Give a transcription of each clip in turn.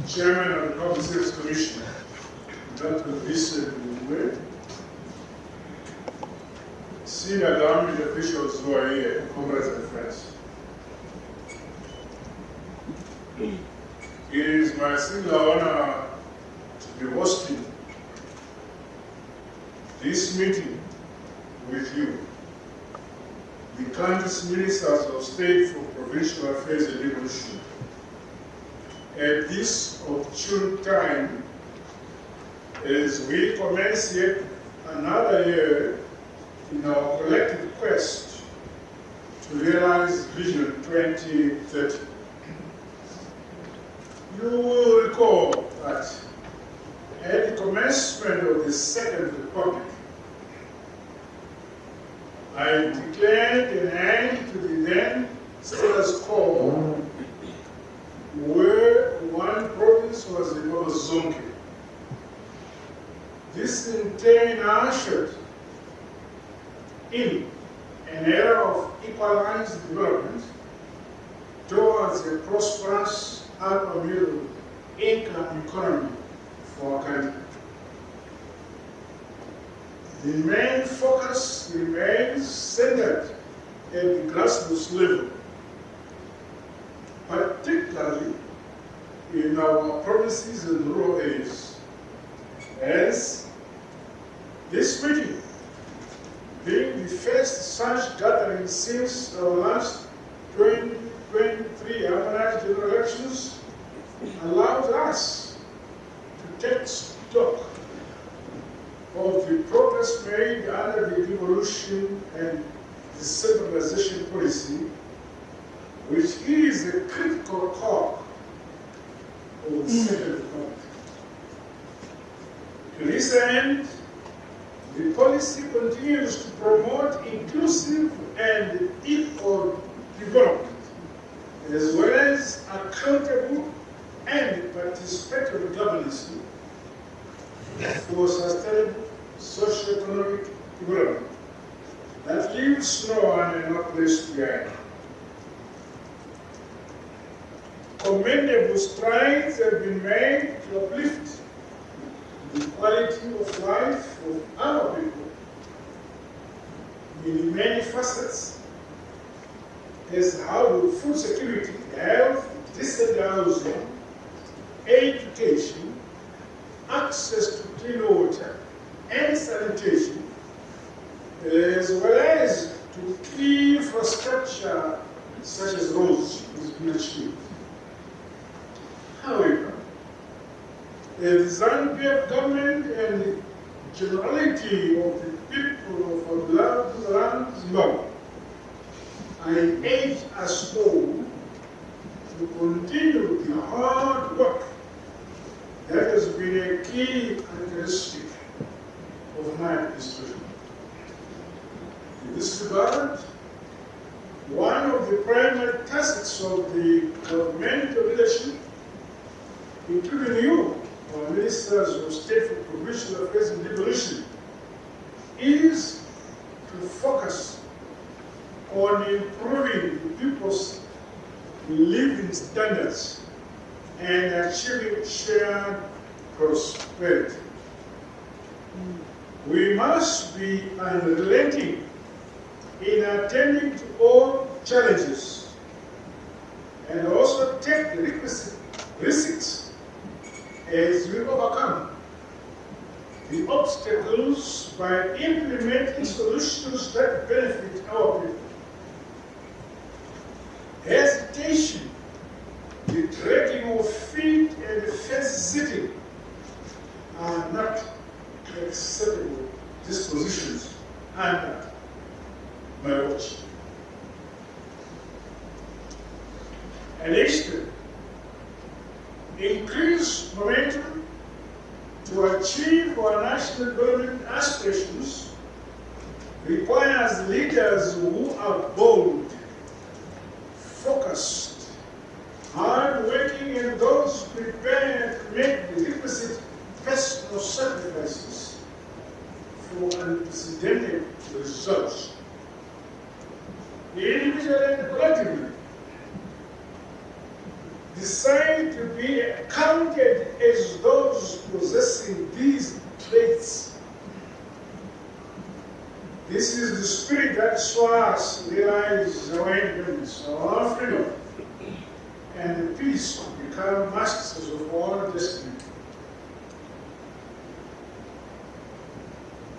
Chairman of the Public Service Commission, Dr. Vincent Mwe, senior government officials who are here, comrades and friends. It is my singular honor to be hosting this meeting with you, the country's ministers of state for provincial affairs and devolution, at this opportune time as we commence yet another year in our collective quest to realize Vision 2030. You will recall that at the commencement of the Second Republic, I declared an end to the then status quo where one province was a zonke. This in turn ushered in an era of equalized development towards a prosperous upper middle income economy for our country. The main focus remains centered at the grassroots level, particularly in our provinces and rural areas. As this meeting, being the first such gathering since our last 2023 harmonized general elections, allows us to take stock of the progress made under the devolution and decentralization policy, which is a critical cog of the Second Republic. To this end, the policy continues to promote inclusive and equal development, as well as accountable and participatory governance for sustainable socio-economic development that leaves no one and no place behind. Commendable strides have been made to uplift the quality of life of our people in many facets, as how food security, health, decent housing, education, access to clean water and sanitation, as well as to key infrastructure such as roads, is being achieved. However, the Zambian government and the generality of the people of our beloved land Zimbabwe, I urge us all to continue the hard work that has been a key characteristic of my administration. In this regard, one of the primary tasks of the governmental leadership, including you, our ministers of state for provincial affairs and devolution, is to focus on improving the people's living standards and achieving shared prosperity. We must be unrelenting in attending to all challenges and also take the requisite risks as we overcome the obstacles by implementing solutions that benefit our people. Hesitation, the dragging of feet and the fence-sitting are not acceptable dispositions under my watch. And increase momentum to achieve our national development aspirations requires leaders who are bold, focused, hard-working, and those prepared to make the requisite personal sacrifices for unprecedented results, individually and collectively. The decide to be counted as those possessing these traits. This is the spirit that Swas realized arrangements of freedom and peace to become masters of all destiny.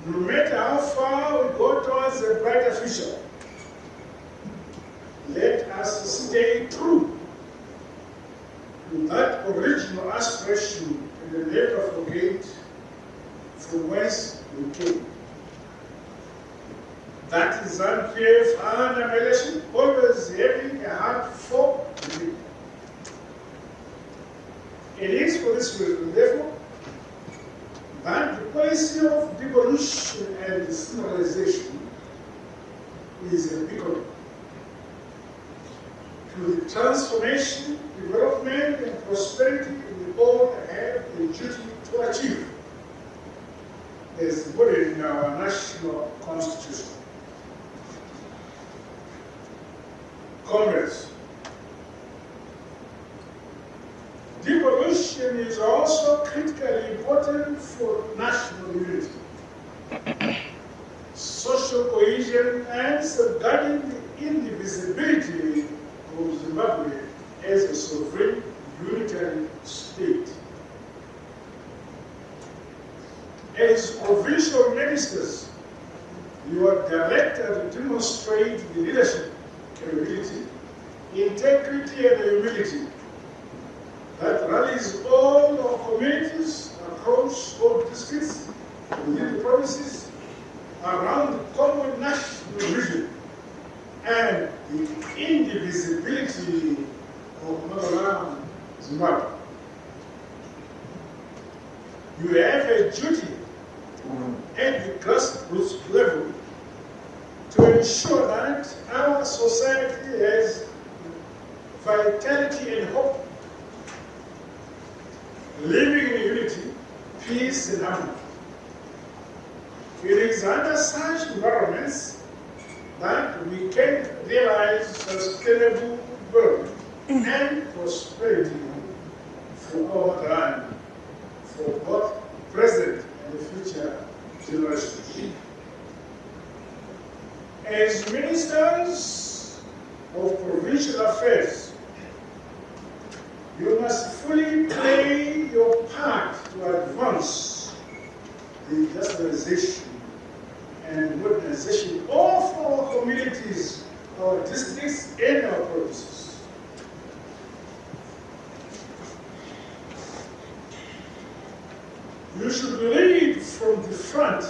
No matter how far we go towards a brighter future, let us stay true to that original aspiration and never forget from whence we came. That is unfair for an election, always having a heart for the people. It is for this reason, therefore, that the policy of devolution and decentralization is a beacon to the transformation, development, and prosperity we all have a duty to achieve, as embodied in our national constitution. Comrades, devolution is also critically important for national unity, social cohesion, and safeguarding the indivisibility of Zimbabwe as a sovereign unitary state. As provincial ministers, you are directed to demonstrate the leadership, capability, integrity, and humility that rallies all our communities across all districts within the provinces around the common national vision and the indivisibility of Mnangagwa, Zimbabwe. You have a duty at the grassroots level to ensure that our society has vitality and hope, living in unity, peace, and harmony. It is under such environments that we can realize sustainable development and prosperity for our land, for both present and future generations. As ministers of provincial affairs, you must fully play your part to advance the industrialization and modernization of our communities, our districts, and our provinces. You should lead from the front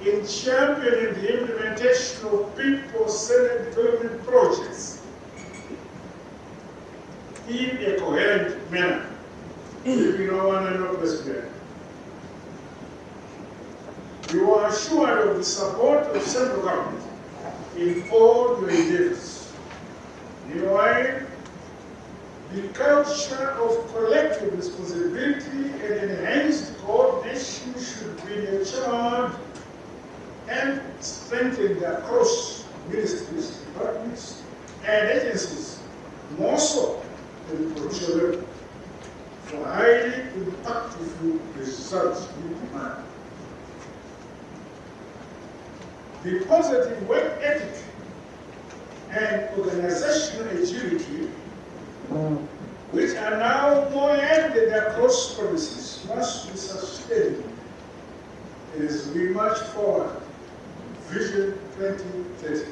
in championing the implementation of people-centered development projects in a coherent manner, leaving no one unnoticed. You are assured of the support of central government in all your endeavors. Meanwhile, the culture of collective responsibility and enhanced coordination should be nurtured and strengthened across ministries, departments, and agencies, more so than the provincial level, for highly impactful results we demand. The positive work ethic and organizational agility, which are now more evident across provinces, must be sustained as we march forward Vision 2030.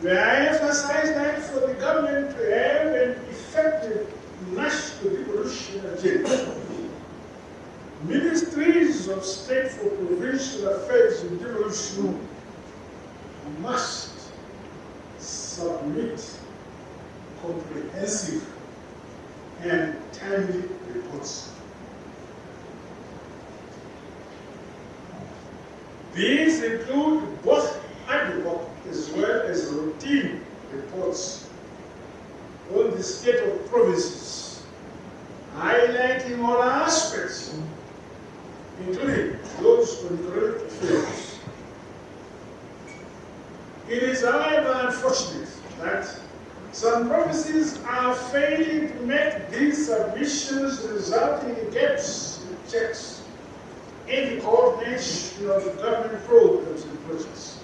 May I emphasize that for the government to have an effective national devolution agenda, ministries of state for provincial affairs and devolution must submit comprehensive and timely reports. These include both ad hoc as well as routine reports on the state of provinces, highlighting all aspects, including those on economic affairs. It is, however, unfortunate that Some provinces are failing to make these submissions, resulting in gaps in checks in the coordination of government programs and projects.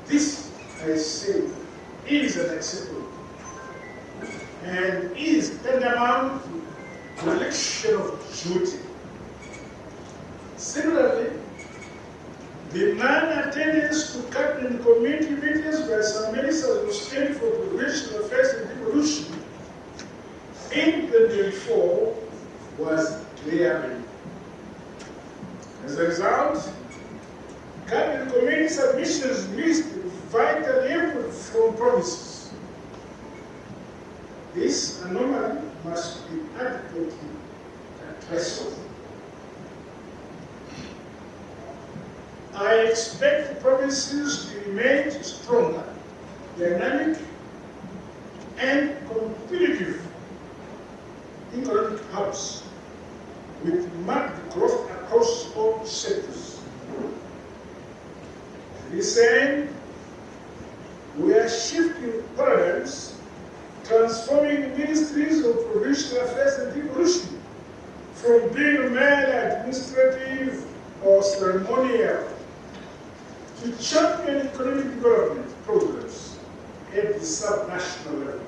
This, I say, is unacceptable and is tantamount to neglection of duty. Similarly, the non-attendance to cabinet committee meetings by some ministers of state for provincial affairs and devolution in 2024 was glaring. As a result, cabinet committee submissions missed vital input from provinces. This anomaly must be adequately addressed. I expect the provinces to remain stronger, dynamic, and competitive economic hubs with marked growth across all sectors. This end, we are shifting paradigms, transforming ministries of provincial affairs and devolution from being merely administrative or ceremonial to champion economic development programs at the subnational level.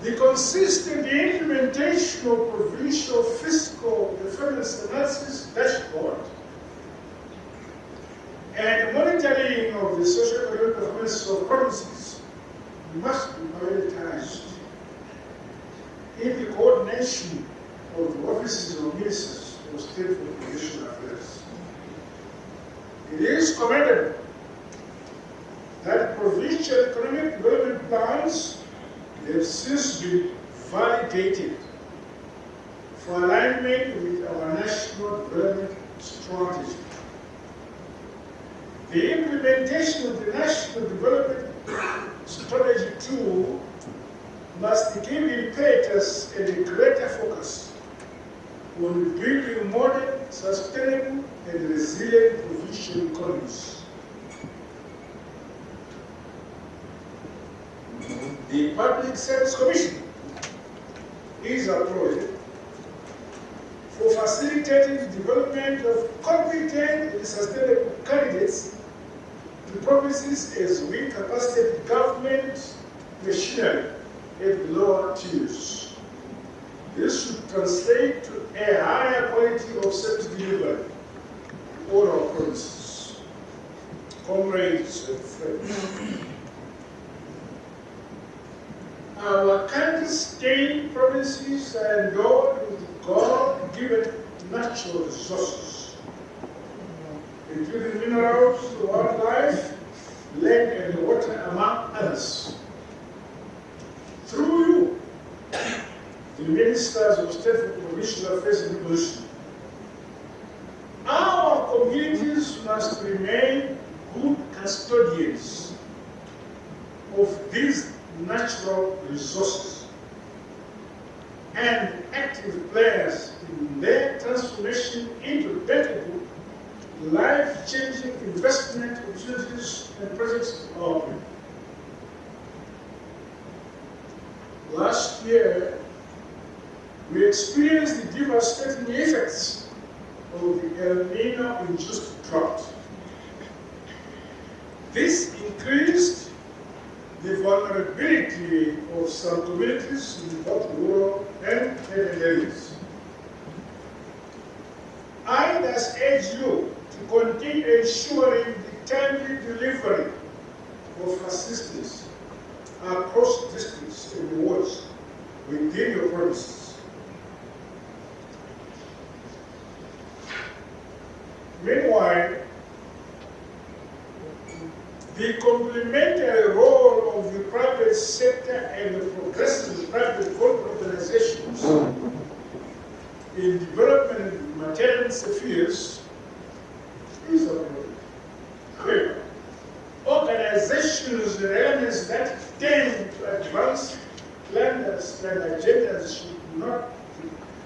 The consistent implementation of provincial fiscal performance analysis dashboard and monitoring of the socio-economic performance of provinces must be prioritized in the coordination of the offices of ministers of state for provincial affairs. It is commendable that provincial economic development plans have since been validated for alignment with our national development strategy. The implementation of the National Development Strategy 2 must give impetus and a greater focus on building modern, sustainable, and resilient provincial economies. The Public Service Commission is applauded for facilitating the development of competent and sustainable candidates to provinces as we capacitate government machinery at lower tiers. This should translate to a higher quality of service delivery in all our provinces. Comrades and friends, our country's state provinces are endowed with God-given natural resources, including minerals, wildlife, land and water, among others. Through you, the ministers of state for provincial affairs and devolution, our communities must remain good custodians of these natural resources and active players in their transformation into bettable, life-changing investment opportunities and projects of our people. Last year, we experienced the devastating effects of the El Nino-induced drought. This increased the vulnerability of some communities in both rural and urban areas. I thus urge you to continue ensuring the timely delivery of assistance across districts and wards within your provinces. Meanwhile, the complementary role of the private sector and the progressive private organizations in development and maintenance affairs is a problem. However, organizations and elements that tend to advance plans and agendas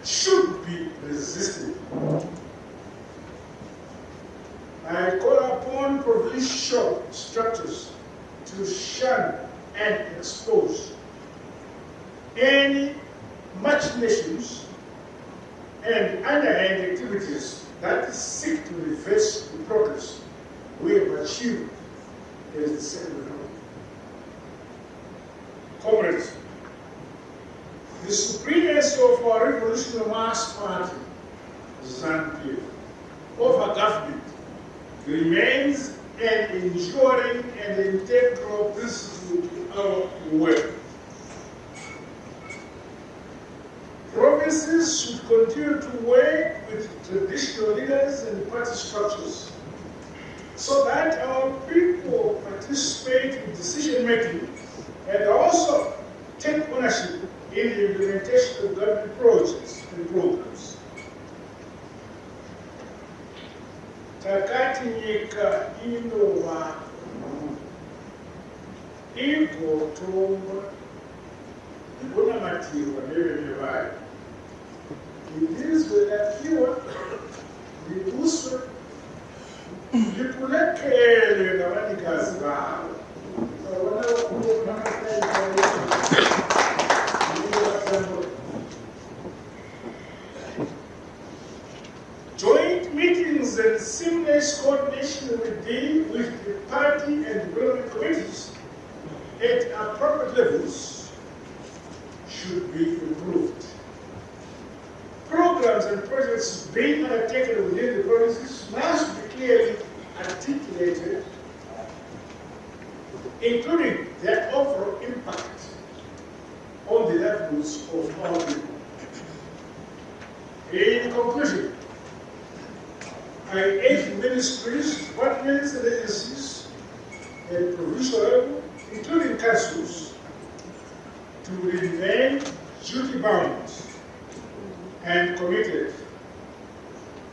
should be resisted. I common provincial structures to shun and expose any machinations and underhand activities that seek to reverse the progress we have achieved as the Second Republic. Comrades, the supremacy of our revolutionary mass party, ZANU-PF, of our government remains an enduring and integral principle to our work. Provinces should continue to work with traditional leaders and party structures so that our people participate in decision making and also take ownership in the implementation of government projects and programs. Takati nyika inova igotonga ikunamatirwa nevene vayo. Ilizwe lakiwa libuswe likulekele navanikazi vavo. Joint meetings and seamless coordination with the party and development committees at appropriate levels should be improved. Programs and projects being undertaken within the provinces must be clearly articulated, including their overall impact on the livelihoods of our people. In conclusion, I urge ministries, departments, and agencies at provincial level, including councils, to remain duty-bound and committed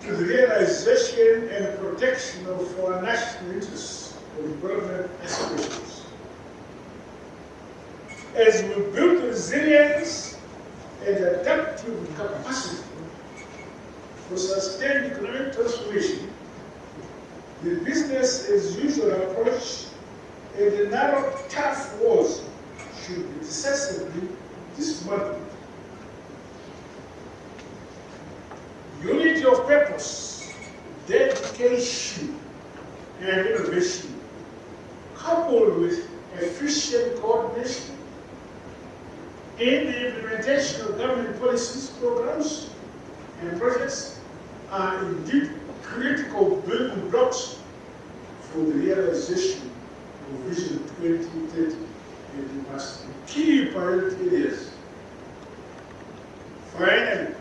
to the realization and protection of our national interests and development aspirations. As we build resilience and adaptive capacity for sustained economic transformation, the business as usual approach and the narrow, tough wars should be decisively dismantled. Unity of purpose, dedication, and innovation, coupled with efficient coordination in the implementation of government policies, programs, and projects are indeed critical building blocks for the realization of Vision 2030 and must be key priority areas. Finally,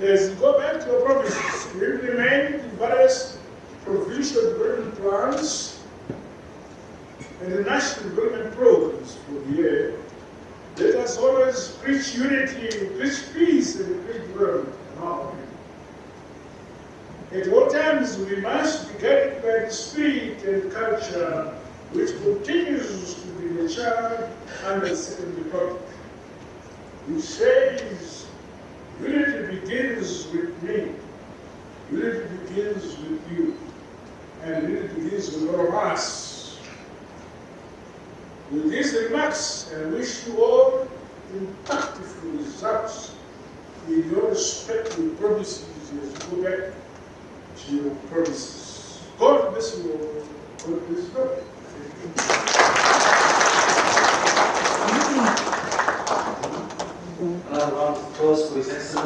as we go back to the provinces, we implement the various provincial development plans and the national development programs for the year. Let us always preach unity, preach peace, and preach development in our country. At all times, we must be guided by the spirit and culture which continues to be the child under the Second Republic, which says, unity begins with me, unity begins with you, and unity begins with all of us. With these remarks, I wish you all impactful results in your respective provinces as you go back to your provinces. God bless you all. God bless you all. Another round of applause for His Excellency.